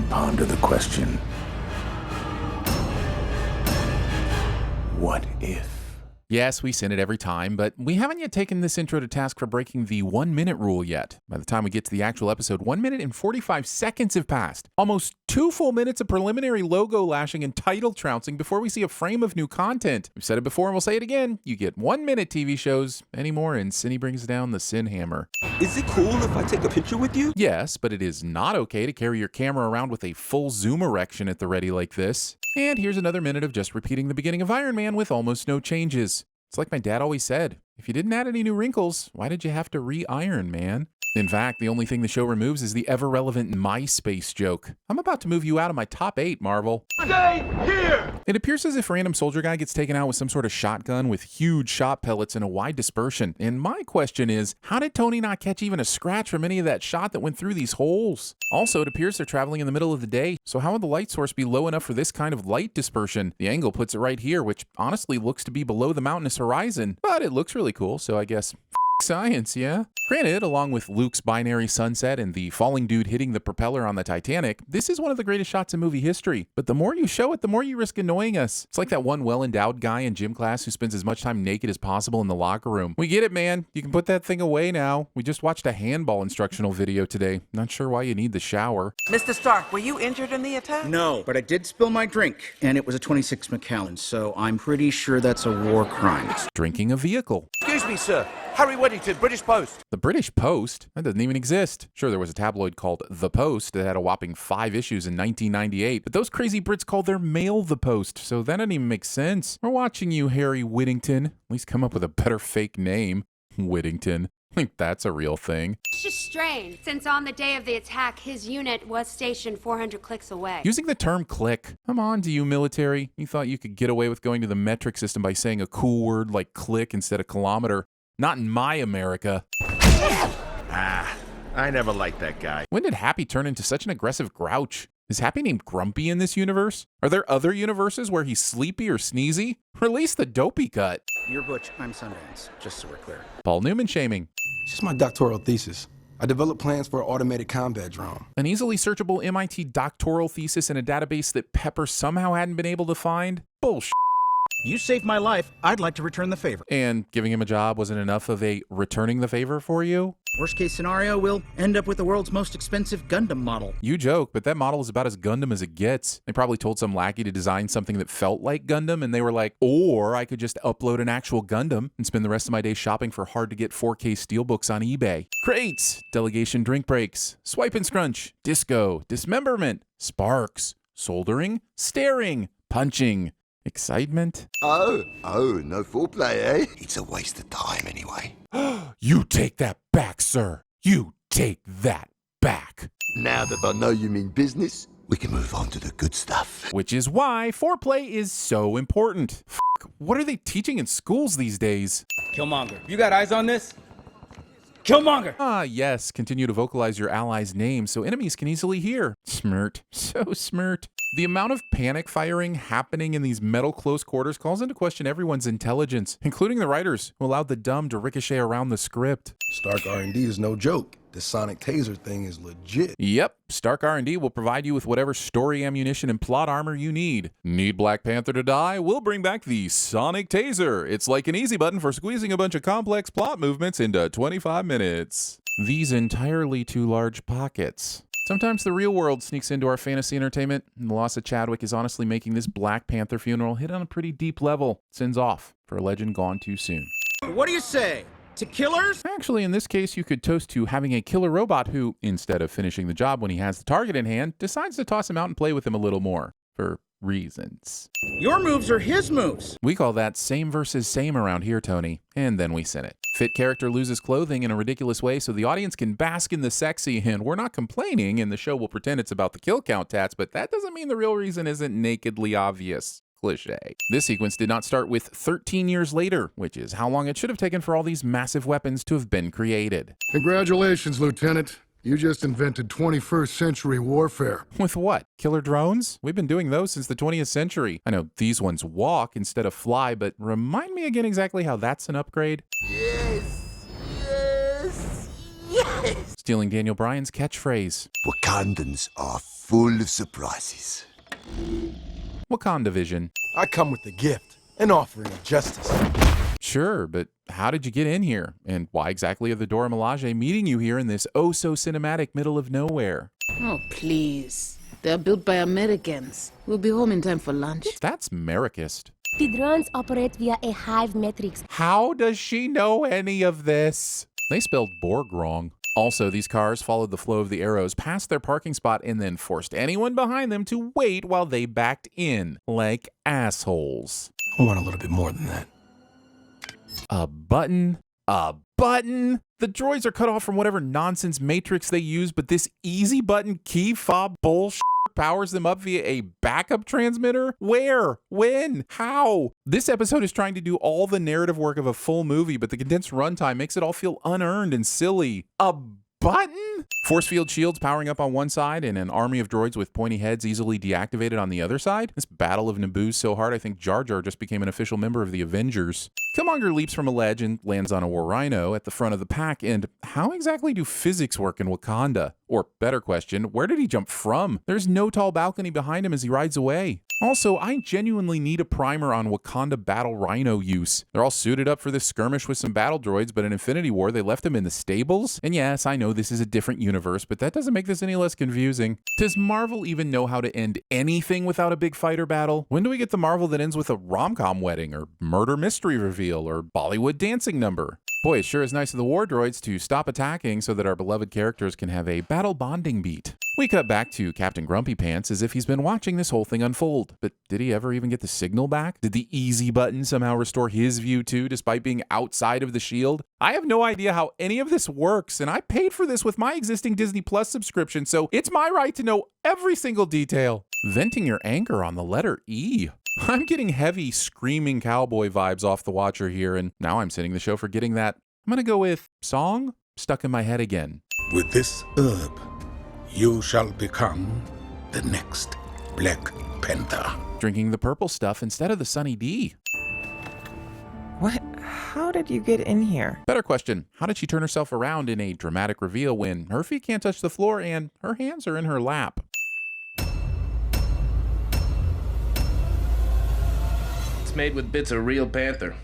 ponder the question, what if? Yes, we sin it every time, but we haven't yet taken this intro to task for breaking the 1 minute rule yet. By the time we get to the actual episode, 1 minute and 45 seconds have passed. Almost 2 full minutes of preliminary logo lashing and title trouncing before we see a frame of new content. We've said it before and we'll say it again. You get 1 minute TV shows anymore and Cinny brings down the sin hammer. Is it cool if I take a picture with you? Yes, but it is not okay to carry your camera around with a full zoom erection at the ready like this. And here's another minute of just repeating the beginning of Iron Man with almost no changes. It's like my dad always said, if you didn't add any new wrinkles, why did you have to re-iron, man? In fact, the only thing the show removes is the ever-relevant MySpace joke. I'm about to move you out of my top 8, Marvel. Stay here! It appears as if random soldier guy gets taken out with some sort of shotgun with huge shot pellets and a wide dispersion. And my question is, how did Tony not catch even a scratch from any of that shot that went through these holes? Also, it appears they're traveling in the middle of the day, so how would the light source be low enough for this kind of light dispersion? The angle puts it right here, which honestly looks to be below the mountainous horizon. But it looks really cool, so I guess science, yeah? Granted, along with Luke's binary sunset and the falling dude hitting the propeller on the Titanic, this is one of the greatest shots in movie history. But the more you show it, the more you risk annoying us. It's like that one well-endowed guy in gym class who spends as much time naked as possible in the locker room. We get it, man. You can put that thing away now. We just watched a handball instructional video today. Not sure why you need the shower. Mr. Stark, were you injured in the attack? No, but I did spill my drink, and it was a 26 Macallan, so I'm pretty sure that's a war crime. Drinking a vehicle. Excuse me, sir. Harry Weddington, British Post. The British Post? That doesn't even exist. Sure, there was a tabloid called The Post that had a whopping 5 issues in 1998, but those crazy Brits called their mail The Post, so that doesn't even make sense. We're watching you, Harry Whittington. At least come up with a better fake name. Whittington. I think that's a real thing. It's just strange, since on the day of the attack, his unit was stationed 400 clicks away. Using the term click. Come on, to you military. You thought you could get away with going to the metric system by saying a cool word like click instead of kilometer. Not in my America. I never liked that guy. When did Happy turn into such an aggressive grouch? Is Happy named Grumpy in this universe? Are there other universes where he's sleepy or sneezy? Release the dopey cut. You're Butch, I'm Sundance, just so we're clear. Paul Newman shaming. It's just my doctoral thesis. I developed plans for an automated combat drone. An easily searchable MIT doctoral thesis in a database that Pepper somehow hadn't been able to find? Bullshit. You saved my life. I'd like to return the favor. And giving him a job wasn't enough of a returning the favor for you? Worst case scenario, we'll end up with the world's most expensive Gundam model. You joke, but that model is about as Gundam as it gets. They probably told some lackey to design something that felt like Gundam, and they were like, or I could just upload an actual Gundam and spend the rest of my day shopping for hard-to-get 4K steelbooks on eBay. Crates, delegation drink breaks, swipe and scrunch, disco, dismemberment, sparks, soldering, staring, punching. Excitement? Oh, no foreplay, eh? It's a waste of time anyway. You take that back, sir. You take that back. Now that I know you mean business, we can move on to the good stuff. Which is why foreplay is so important. What are they teaching in schools these days? Killmonger, you got eyes on this? Killmonger! Ah, yes, continue to vocalize your allies' names so enemies can easily hear. Smirt. So smirt. The amount of panic firing happening in these metal close quarters calls into question everyone's intelligence, including the writers, who allowed the dumb to ricochet around the script. Stark R&D is no joke. The sonic taser thing is legit. Yep, Stark R&D will provide you with whatever story ammunition and plot armor you need. Need Black Panther to die? We'll bring back the sonic taser. It's like an easy button for squeezing a bunch of complex plot movements into 25 minutes. These entirely too large pockets. Sometimes the real world sneaks into our fantasy entertainment, and the loss of Chadwick is honestly making this Black Panther funeral hit on a pretty deep level. Sins off for a legend gone too soon. What do you say? To killers? Actually, in this case, you could toast to having a killer robot who, instead of finishing the job when he has the target in hand, decides to toss him out and play with him a little more. For reasons. Your moves are his moves. We call that same versus same around here, Tony. And then we sin it. Fit character loses clothing in a ridiculous way so the audience can bask in the sexy, and we're not complaining, and the show will pretend it's about the kill count tats, but that doesn't mean the real reason isn't nakedly obvious. Cliche. This sequence did not start with 13 years later, which is how long it should have taken for all these massive weapons to have been created. Congratulations, Lieutenant. You just invented 21st century warfare. With what? Killer drones? We've been doing those since the 20th century. I know these ones walk instead of fly, but remind me again exactly how that's an upgrade. Yes! Yes! Stealing Daniel Bryan's catchphrase. Wakandans are full of surprises. Wakanda vision. I come with the gift, an offering of justice. Sure, but how did you get in here? And why exactly are the Dora Milaje meeting you here in this oh-so-cinematic middle of nowhere? Oh, please. They're built by Americans. We'll be home in time for lunch. That's Americist. The drones operate via a hive matrix. How does she know any of this? They spelled Borg wrong. Also, these cars followed the flow of the arrows past their parking spot and then forced anyone behind them to wait while they backed in, like assholes. I want a little bit more than that. A button? A button? The droids are cut off from whatever nonsense matrix they use, but this easy button key fob bullshit powers them up via a backup transmitter? Where? When? How? This episode is trying to do all the narrative work of a full movie, but the condensed runtime makes it all feel unearned and silly. A button? Force field shields powering up on one side and an army of droids with pointy heads easily deactivated on the other side? This Battle of Naboo's so hard I think Jar Jar just became an official member of the Avengers. Killmonger leaps from a ledge and lands on a war rhino at the front of the pack, and how exactly do physics work in Wakanda? Or, better question, where did he jump from? There's no tall balcony behind him as he rides away. Also, I genuinely need a primer on Wakanda battle rhino use. They're all suited up for this skirmish with some battle droids, but in Infinity War, they left them in the stables? And yes, I know this is a different universe, but that doesn't make this any less confusing. Does Marvel even know how to end anything without a big fighter battle? When do we get the Marvel that ends with a rom-com wedding, or murder mystery reveal, or Bollywood dancing number? Boy, it sure is nice of the war droids to stop attacking so that our beloved characters can have a battle bonding beat. We cut back to Captain Grumpy Pants as if he's been watching this whole thing unfold. But did he ever even get the signal back? Did the easy button somehow restore his view too, despite being outside of the shield? I have no idea how any of this works, and I paid for this with my existing Disney Plus subscription, so it's my right to know every single detail. Venting your anger on the letter E. I'm getting heavy screaming cowboy vibes off the Watcher here, and now I'm sitting the show forgetting that. I'm gonna go with song stuck in my head again. With this herb, you shall become the next Black Panther. Drinking the purple stuff instead of the Sunny D. What? How did you get in here? Better question, how did she turn herself around in a dramatic reveal when her feet can't touch the floor and her hands are in her lap? It's made with bits of real panther,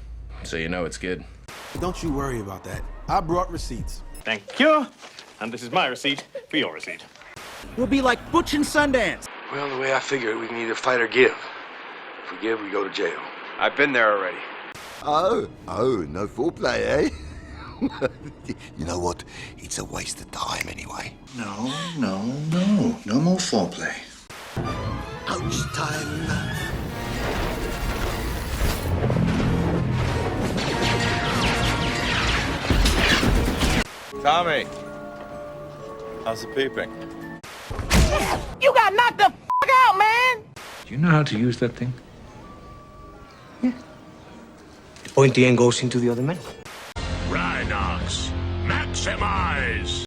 so you know it's good. Don't you worry about that. I brought receipts. Thank you. And this is my receipt for your receipt. We'll be like Butch and Sundance. Well, the way I figure it, we can either fight or give. If we give, we go to jail. I've been there already. Oh, no foreplay, eh? You know what? It's a waste of time anyway. No more foreplay. Ouch time. Tommy, how's the peeping? You got knocked the f*** out, man! Do you know how to use that thing? The pointy end goes into the other man. Rhinox, maximize!